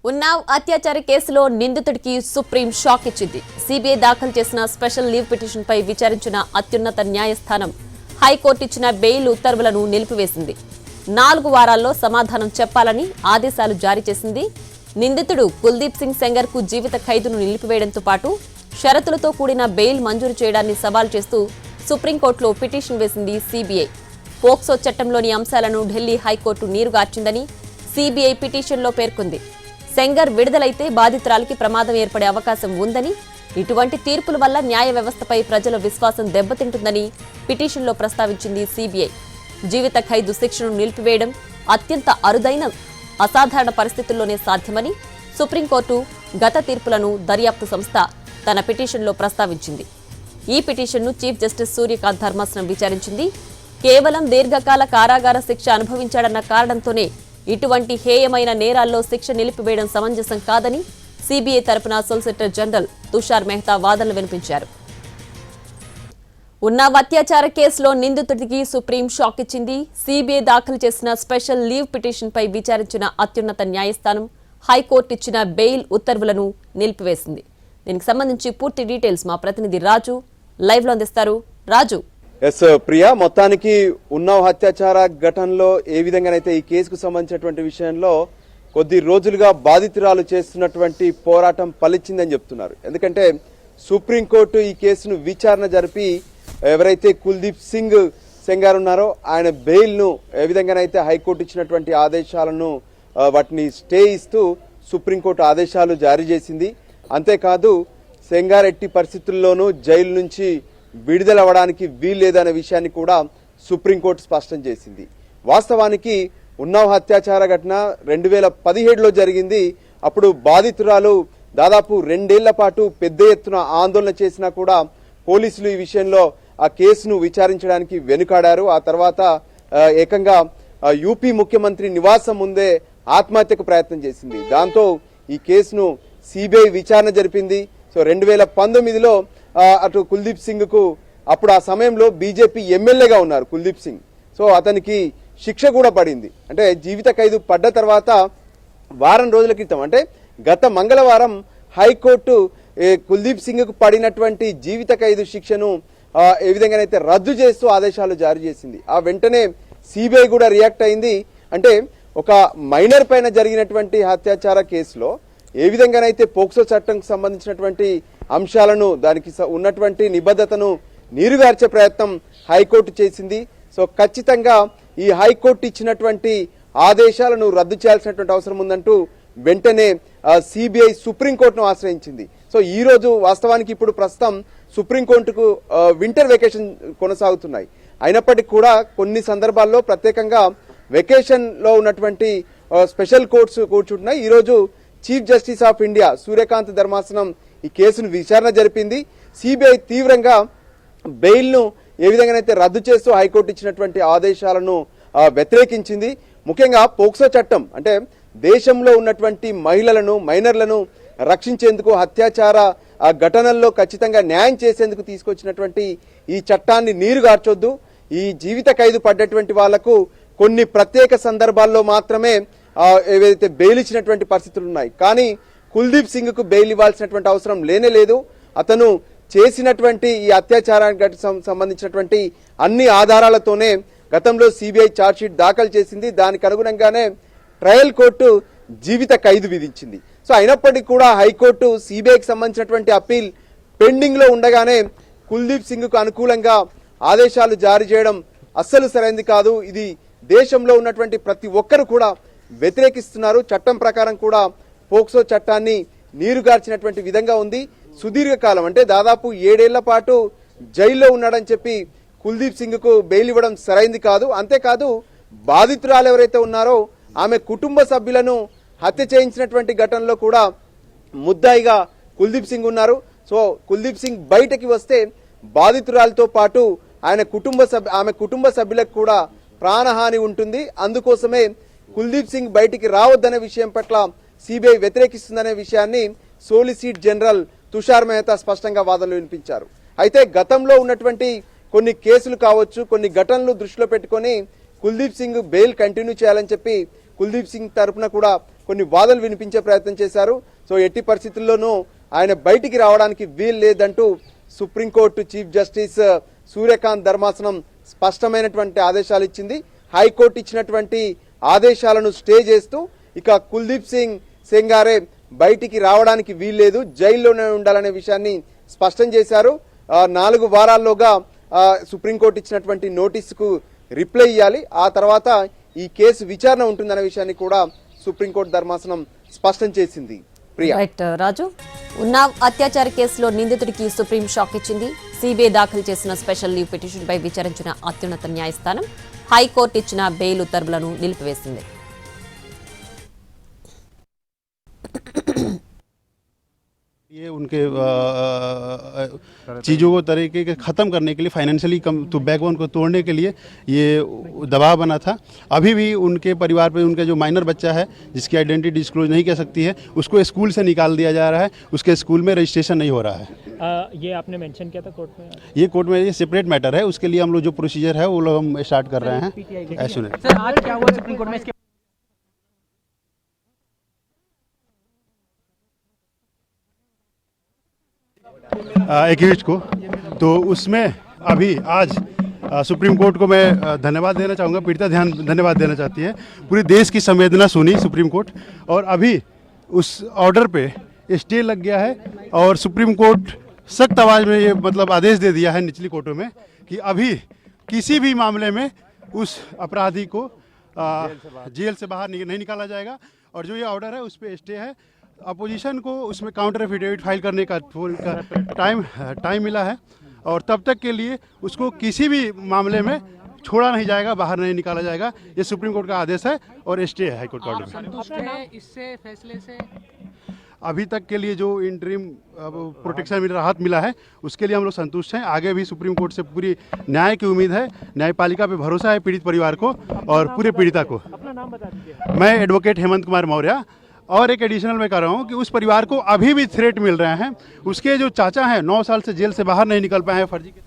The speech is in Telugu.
ఉన్నావ్ అత్యాచార కేసులో నిందితుడికి సుప్రీం షాక్ ఇచ్చింది. సిబిఐ దాఖలు చేసిన స్పెషల్ లీవ్ పిటిషన్ పై విచారించిన అత్యున్నత న్యాయస్థానం హైకోర్టు ఇచ్చిన బెయిల్ ఉత్తర్వులను నిలిపివేసింది. 4 వారాల్లో సమాధానం చెప్పాలని ఆదేశాలు జారీ చేసింది. నిందితుడు కుల్దీప్ సింగ్ సెంగర్ కు జీవిత ఖైదును నిలిపివేయడంతో పాటు షరతులతో కూడిన బెయిల్ మంజూరు చేయడాన్ని సవాల్ చేస్తూ సుప్రీంకోర్టులో పిటిషన్ వేసింది సిబిఐ. పోక్సో చట్టంలోని అంశాలను ఢిల్లీ హైకోర్టు నీరుగార్చిందని సిబిఐ పిటిషన్లో పేర్కొంది. సెంగర్ విడుదలైతే బాధితురాలికి ప్రమాదం ఏర్పడే అవకాశం ఉందని, ఇటువంటి తీర్పుల వల్ల న్యాయ వ్యవస్థపై ప్రజల విశ్వాసం దెబ్బతింటుందని పిటిషన్లో ప్రస్తావించింది సిబిఐ. జీవిత ఖైదు శిక్షను నిలిపివేయడం అత్యంత అరుదైన అసాధారణ పరిస్థితుల్లోనే సాధ్యమని సుప్రీంకోర్టు గత తీర్పులను దర్యాప్తు సంస్థ తన పిటిషన్లో ప్రస్తావించింది. ఈ పిటిషన్ను చీఫ్ జస్టిస్ సూర్యకాంత్ ధర్మాసనం విచారించింది. కేవలం దీర్ఘకాల కారాగార శిక్ష అనుభవించాడన్న కారణంతోనే ఇటువంటి హేయమైన నేరాల్లో శిక్ష నిలిపివేయడం సమంజసం కాదని సిబిఐ తరపున సొలిసిటర్ జనరల్ తుషార్ మెహతా వాదనలు వినిపించారు. ఉన్నావ్ అత్యాచార కేసులో నిందితుడికి సుప్రీం షాక్ ఇచ్చింది. సిబిఐ దాఖలు చేసిన స్పెషల్ లీవ్ పిటిషన్ పై విచారించిన అత్యున్నత న్యాయస్థానం హైకోర్టు ఇచ్చిన బెయిల్ ఉత్తర్వులను నిలిపివేసింది. దీనికి సంబంధించి పూర్తి డీటెయిల్స్ మా ప్రతినిధి రాజు లైవ్ లో అందిస్తారు. రాజు. ప్రియా, మొత్తానికి ఉన్నావ్ అత్యాచార ఘటనలో ఏ విధంగానైతే ఈ కేసుకు సంబంధించినటువంటి విషయంలో కొద్ది రోజులుగా బాధితురాలు చేస్తున్నటువంటి పోరాటం ఫలించిందని చెప్తున్నారు. ఎందుకంటే సుప్రీంకోర్టు ఈ కేసును విచారణ జరిపి ఎవరైతే కుల్దీప్ సింగ్ సెంగార్ ఉన్నారో ఆయన బెయిల్ ను ఏ విధంగానైతే హైకోర్టు ఇచ్చినటువంటి ఆదేశాలను వాటిని స్టే ఇస్తూ సుప్రీంకోర్టు ఆదేశాలు జారీ చేసింది. అంతేకాదు సెంగార్ ఎట్టి పరిస్థితుల్లోనూ జైలు నుంచి విడుదలవ్వడానికి వీల్లేదనే విషయాన్ని కూడా సుప్రీంకోర్టు స్పష్టం చేసింది. వాస్తవానికి ఉన్నావ్ అత్యాచార ఘటన 2017లో జరిగింది. అప్పుడు బాధితురాలు దాదాపు 2 ఏళ్ల పాటు పెద్ద ఎత్తున ఆందోళన చేసినా కూడా పోలీసులు ఈ విషయంలో ఆ కేసును విచారించడానికి వెనుకాడారు. ఆ తర్వాత ఏకంగా యూపీ ముఖ్యమంత్రి నివాసం ముందే ఆత్మహత్యకు ప్రయత్నం చేసింది. దాంతో ఈ కేసును సిబిఐ విచారణ జరిపింది. సో 2019లో అటు కుల్దీప్ సింగ్ కు అప్పుడు ఆ సమయంలో బీజేపీ ఎమ్మెల్యేగా ఉన్నారు కుల్దీప్ సింగ్. సో అతనికి శిక్ష కూడా పడింది. అంటే జీవిత ఖైదు పడ్డ తర్వాత వారం రోజుల క్రితం అంటే గత మంగళవారం హైకోర్టు కుల్దీప్ సింగ్ కు పడినటువంటి జీవిత ఖైదు శిక్షను ఏ విధంగానైతే రద్దు చేస్తూ ఆదేశాలు జారీ చేసింది. ఆ వెంటనే సిబిఐ కూడా రియాక్ట్ అయింది. అంటే ఒక మైనర్ పైన జరిగినటువంటి అత్యాచార కేసులో ఏ విధంగానైతే పోక్సో చట్టంకు సంబంధించినటువంటి అంశాలను దానికి ఉన్నటువంటి నిబద్ధతను నీరుగార్చే ప్రయత్నం హైకోర్టు చేసింది. సో ఖచ్చితంగా ఈ హైకోర్టు ఇచ్చినటువంటి ఆదేశాలను రద్దు చేయాల్సినటువంటి అవసరం ఉందంటూ వెంటనే సిబిఐ సుప్రీంకోర్టును ఆశ్రయించింది. సో ఈ రోజు వాస్తవానికి ఇప్పుడు ప్రస్తుతం సుప్రీంకోర్టుకు వింటర్ వెకేషన్ కొనసాగుతున్నాయి. అయినప్పటికీ కూడా కొన్ని సందర్భాల్లో ప్రత్యేకంగా వెకేషన్ లో ఉన్నటువంటి స్పెషల్ కోర్ట్స్ కూర్చుంటున్నాయి. ఈ రోజు chief justice of India Suryakant ధర్మాసనం ఈ కేసును విచారణ జరిపింది. సిబిఐ తీవ్రంగా బెయిల్ ను ఏ విధంగానైతే రద్దు చేస్తూ హైకోర్టు ఇచ్చినటువంటి ఆదేశాలను వ్యతిరేకించింది. ముఖ్యంగా పోక్సో చట్టం అంటే దేశంలో ఉన్నటువంటి మహిళలను మైనర్లను రక్షించేందుకు అత్యాచార ఘటనల్లో ఖచ్చితంగా న్యాయం చేసేందుకు తీసుకొచ్చినటువంటి ఈ చట్టాన్ని నీరుగార్చొద్దు. ఈ జీవిత ఖైదు పడ్డటువంటి వాళ్లకు కొన్ని ప్రత్యేక సందర్భాల్లో మాత్రమే ఏవైతే బెయిల్ ఇచ్చినటువంటి పరిస్థితులు ఉన్నాయి. కానీ కుల్దీప్ సింగ్ కు బెయిల్ ఇవ్వాల్సినటువంటి అవసరం లేనే లేదు. అతను చేసినటువంటి ఈ అత్యాచారానికి సంబంధించినటువంటి అన్ని ఆధారాలతోనే గతంలో సిబిఐ ఛార్జ్షీట్ దాఖలు చేసింది. దానికి అనుగుణంగానే ట్రయల్ కోర్టు జీవిత ఖైదు విధించింది. సో అయినప్పటికీ కూడా హైకోర్టు సిబిఐకి సంబంధించినటువంటి అప్పీల్ పెండింగ్ లో ఉండగానే కుల్దీప్ సింగ్ కు అనుకూలంగా ఆదేశాలు జారీ చేయడం అస్సలు సరైనది కాదు. ఇది దేశంలో ఉన్నటువంటి ప్రతి ఒక్కరు కూడా వ్యతిరేకిస్తున్నారు. చట్టం ప్రకారం కూడా పోక్సో చట్టాన్ని నీరుగార్చినటువంటి విధంగా ఉంది. సుదీర్ఘకాలం అంటే దాదాపు 7 ఏళ్ల పాటు జైల్లో ఉన్నాడని చెప్పి కుల్దీప్ సింగ్ కు బెయిల్ ఇవ్వడం సరైంది కాదు. అంతేకాదు బాధితురాలు ఎవరైతే ఉన్నారో ఆమె కుటుంబ సభ్యులను హత్య చేయించినటువంటి ఘటనలో కూడా ముద్దాయిగా కుల్దీప్ సింగ్ ఉన్నారు. సో కుల్దీప్ సింగ్ బయటకి వస్తే బాధితురాలతో పాటు ఆమె కుటుంబ సభ్యులకు కూడా ప్రాణహాని ఉంటుంది. అందుకోసమే కుల్దీప్ సింగ్ బయటికి రావద్దనే విషయం పట్ల సిబిఐ వ్యతిరేకిస్తుందనే విషయాన్ని సోలిసిటర్ జనరల్ తుషార్ మెహతా స్పష్టంగా వాదనలు వినిపించారు. అయితే గతంలో ఉన్నటువంటి కొన్ని కేసులు కావచ్చు, కొన్ని ఘటనలు దృష్టిలో పెట్టుకొని కుల్దీప్ సింగ్ బెయిల్ కంటిన్యూ చేయాలని చెప్పి కుల్దీప్ సింగ్ తరపున కూడా కొన్ని వాదనలు వినిపించే ప్రయత్నం చేశారు. సో ఎట్టి పరిస్థితుల్లోనూ ఆయన బయటికి రావడానికి వీలు లేదంటూ సుప్రీంకోర్టు చీఫ్ జస్టిస్ సూర్యకాంత్ ధర్మాసనం స్పష్టమైనటువంటి ఆదేశాలు ఇచ్చింది. హైకోర్టు ఇచ్చినటువంటి ఆదేశాలను స్టే చేస్తూ ఇక కుల్దీప్ సింగ్ సెంగారే బయటికి రావడానికి వీల్లేదు, జైల్లోనే ఉండాలనే విషయాన్ని స్పష్టం చేశారు. 4 వారాల్లోగా సుప్రీంకోర్టు ఇచ్చినటువంటి నోటీసుకు రిప్లై ఇవ్వాలి. ఆ తర్వాత ఈ కేసు విచారణ ఉంటుందనే విషయాన్ని కూడా సుప్రీంకోర్టు ధర్మాసనం స్పష్టం చేసింది. ప్రియా. రైట్ రాజు, ఉన్నావ్ అత్యాచార కేసులో నిందితుడికి సుప్రీం షాక్ ఇచ్చింది. సిబిఐ దాఖలు చేసిన స్పెషల్ లీవ్ పిటిషన్పై విచారించిన అత్యున్నత న్యాయస్థానం హైకోర్టు ఇచ్చిన బెయిల్ ఉత్తర్వులను నిలిపివేసింది. ये उनके चीज़ों को तरीके के ख़त्म करने के लिए फाइनेंशियली कम तो बैकबोन को तोड़ने के लिए ये दबाव बना था। अभी भी उनके परिवार पे उनका जो माइनर बच्चा है जिसकी आइडेंटिटी डिस्क्लोज नहीं कर सकती है उसको स्कूल से निकाल दिया जा रहा है, उसके स्कूल में रजिस्ट्रेशन नहीं हो रहा है। ये आपने मेंशन किया था कोर्ट में? ये कोर्ट में ये सेपरेट मैटर है, उसके लिए हम लोग जो प्रोसीजर है वो लोग हम स्टार्ट कर रहे हैं एज सून एज। सर आज क्या हुआ सुप्रीम कोर्ट में? एक्यूज को तो उसमें अभी आज सुप्रीम कोर्ट को मैं धन्यवाद देना चाहूँगा, पीड़िता धन्यवाद देना चाहती है। पूरे देश की संवेदना सुनी सुप्रीम कोर्ट और अभी उस ऑर्डर पे स्टे लग गया है और सुप्रीम कोर्ट सख्त आवाज़ में ये मतलब आदेश दे दिया है निचली कोर्टों में कि अभी किसी भी मामले में उस अपराधी को जेल से बाहर नहीं निकाला जाएगा। और जो ये ऑर्डर है उस पर स्टे है। अपोजिशन को उसमें काउंटर एफिडेविट फाइल करने का टाइम मिला है और तब तक के लिए उसको किसी भी मामले में छोड़ा नहीं जाएगा, बाहर नहीं निकाला जाएगा। ये सुप्रीम कोर्ट का आदेश है और स्टे है हाईकोर्ट का ऑर्डर में। संतुष्ट है इससे फैसले से? अभी तक के लिए जो इंटरिम प्रोटेक्शन मिला, राहत मिला है, उसके लिए हम लोग संतुष्ट हैं। आगे भी सुप्रीम कोर्ट से पूरी न्याय की उम्मीद है, न्यायपालिका पे भरोसा है पीड़ित परिवार को और पूरे पीड़िता को। अपना नाम बता दीजिए। मैं एडवोकेट हेमंत कुमार मौर्य। और एक एडिशनल मैं कर रहा हूँ कि उस परिवार को अभी भी थ्रेट मिल रहे हैं। उसके जो चाचा हैं 9 साल से जेल से बाहर नहीं निकल पाए हैं फर्जी के